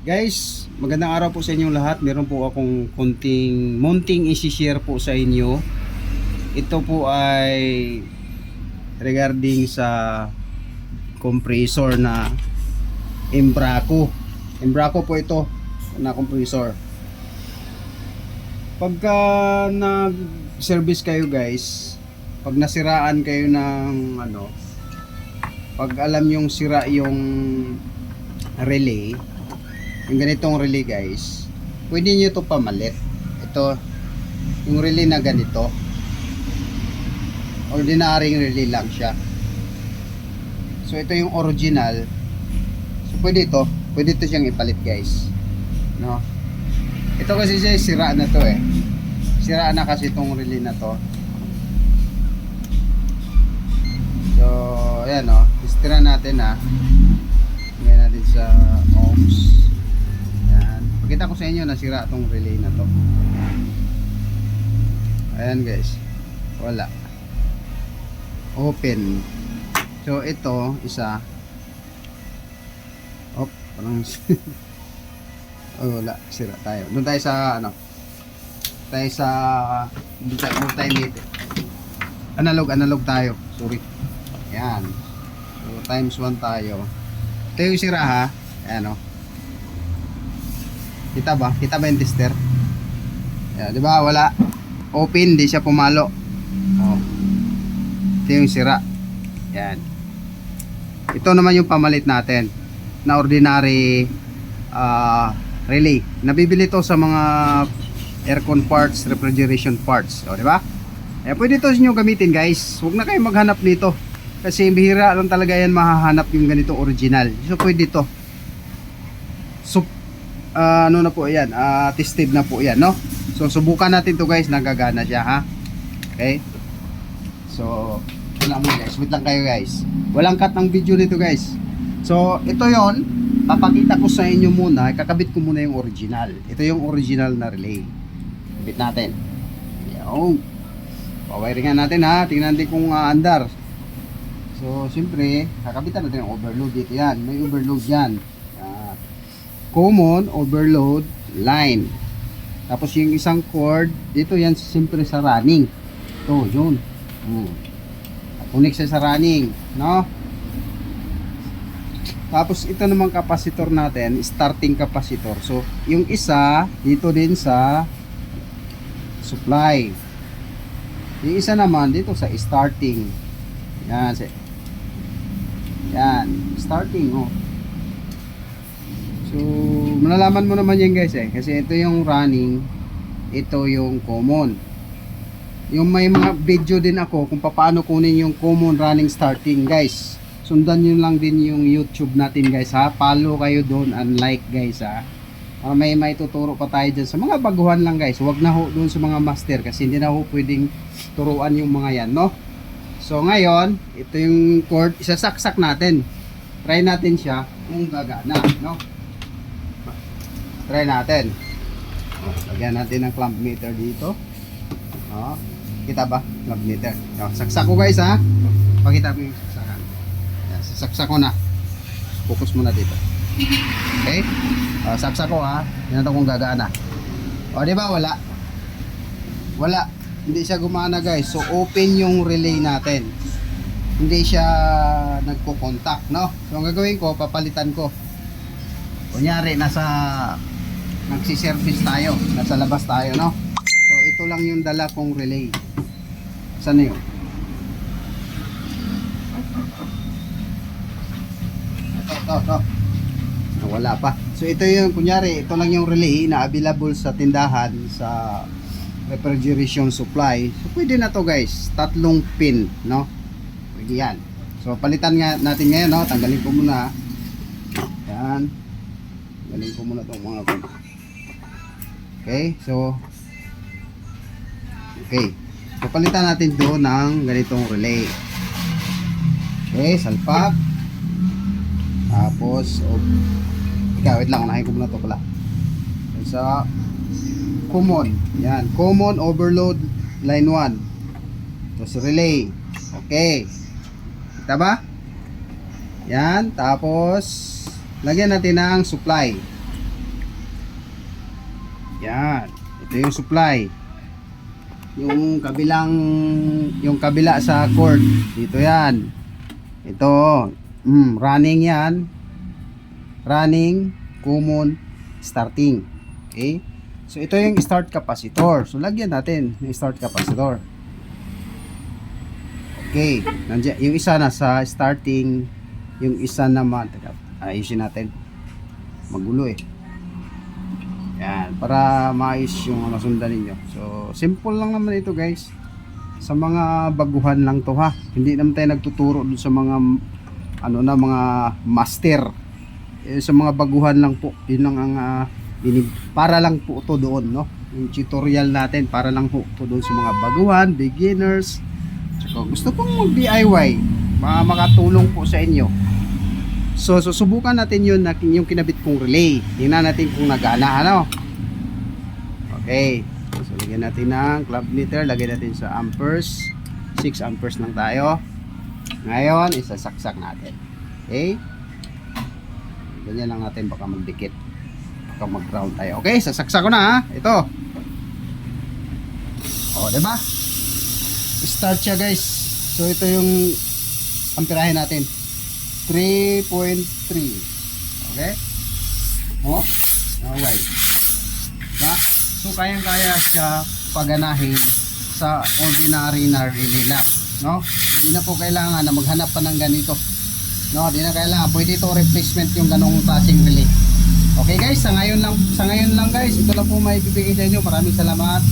Guys, magandang araw po sa inyong lahat. Meron po akong munting isi-share po sa inyo. Ito po ay regarding sa compressor na Embraco. Embraco po ito na compressor. Pagka nag-service kayo guys, pag nasiraan kayo ng pag alam yung sira yung relay, yung ganitong relay guys, pwede nyo ito pamalit. Ito yung relay na ganito, ordinaryong relay lang siya. So ito yung original. So pwede ito siyang ipalit guys, no? Ito kasi siya sira na to sira na kasi itong relay na to. So ayan istira natin ngayon natin sa ohms. Pakita ko sa inyo na sira itong relay na to. Ayan guys, wala, open. So ito isa, parang wala, sira tayo. Doon tayo sa multimeter, analog tayo, sorry. Ayan, so times 1 tayo. Ito yung sira ayan Kita ba yung tester? Yan, di ba? Wala. Open, di siya pumalo. Ito yung sira. Yan. Ito naman yung pamalit natin na ordinary relay. Nabibili to sa mga aircon parts, refrigeration parts. O, di ba? Pwede ito niyo gamitin, guys. Huwag na kayo maghanap nito. Kasi bihira lang talaga yan mahahanap yung ganito original. So, pwede to. So, na po yan, tested na po yan, no? So subukan natin to guys, nagagana siya okay. So wala mo guys, wait lang kayo guys, walang cut ng video nito guys. So ito yon, papakita ko sa inyo muna, kakabit ko muna yung original. Ito yung original na relay, kabit natin. Yung pawiringan natin tingnan natin kung andar. So siyempre kakabitan natin yung overload dito. Yan, may overload yan, common overload line. Tapos yung isang cord dito, yan siyempre sa running. Ito, yun. Connect sa running, no? Tapos ito namang capacitor natin, starting capacitor. So, yung isa dito din sa supply. Yung isa naman dito sa starting. Yan, starting, So, malalaman mo naman yan guys kasi ito yung running, ito yung common. Yung may mga video din ako kung paano kunin yung common running starting guys. Sundan nyo lang din yung YouTube natin guys Follow kayo doon and like guys may tuturo pa tayo dyan sa mga baguhan lang guys. Huwag na ho doon sa mga master kasi hindi na ho pwedeng turuan yung mga yan, no? So ngayon, ito yung cord, isasaksak natin. Try natin siya kung gagana, no? Try natin. Lagyan natin ng clamp meter dito. Kita ba? Clamp meter. Saksak ko guys Pakita mo yung saksakan. Yan, saksak ko na. Focus muna dito. Okay? Saksak ko Yan ito kung gagana. Di ba wala? Wala. Hindi siya gumana guys. So open yung relay natin. Hindi siya nagko-contact, no? So ang gagawin ko, papalitan ko. Kunyari nagsiservice tayo, nasa labas tayo, no? So ito lang yung dala kong relay. Saan na yun? Ito. Wala pa. So ito yung, kunyari, ito lang yung relay na available sa tindahan, sa refrigeration supply. So pwede na to guys, 3 pin, no? Pwede yan. So palitan nga natin ngayon, no? Tanggalin ko muna. Yan. Tanggalin ko muna itong mga okay, so palitan natin doon ng ganitong relay. Okay, salpak. Tapos wait lang, unahin ko muna ito pala sa common. Yan, common overload line 1. Tapos relay. Okay, kita ba? Yan, tapos lagyan natin ng supply. Yan. Ito yung supply. Yung kabila sa cord. Dito yan. Ito. Running yan. Running, common, starting. Okay? So ito yung start capacitor. So lagyan natin yung start capacitor. Okay. Nandiyan, yung isa na sa starting, yung isa naman, ayusin natin. Magulo eh. Yan, para maayos yung masundan ninyo. So, simple lang naman ito guys. Sa mga baguhan lang to ha. Hindi naman tayo nagtuturo dun sa mga mga master. Sa mga baguhan lang po. Yun lang ang para lang po to doon, no? Yung tutorial natin para lang po to doon sa mga baguhan, beginners. So, gusto pong mag-DIY, makatulong po sa inyo. So, susubukan natin yun, yung kinabit kong relay. Tingnan natin kung nagana, ano? Okay. So, lagyan natin ng club meter. Lagyan natin sa amperes. 6 amperes lang tayo. Ngayon, isasaksak natin. Okay? Ganyan lang natin, baka magdikit. Baka mag-ground tayo. Okay, sasaksak ko na ha. Ito. O, diba? Start siya guys. So, ito yung amperahe natin. 3.3. Okay? Oh, okay. Diba? So, kayang-kaya siya paganahin sa ordinary na relay lang. No? Hindi na po kailangan na maghanap pa ng ganito. No, hindi na kailangan. Pwede ito replacement yung ganong klaseng relay. Okay guys, sa ngayon lang guys. Ito lang po may bibigay sa inyo. Maraming salamat.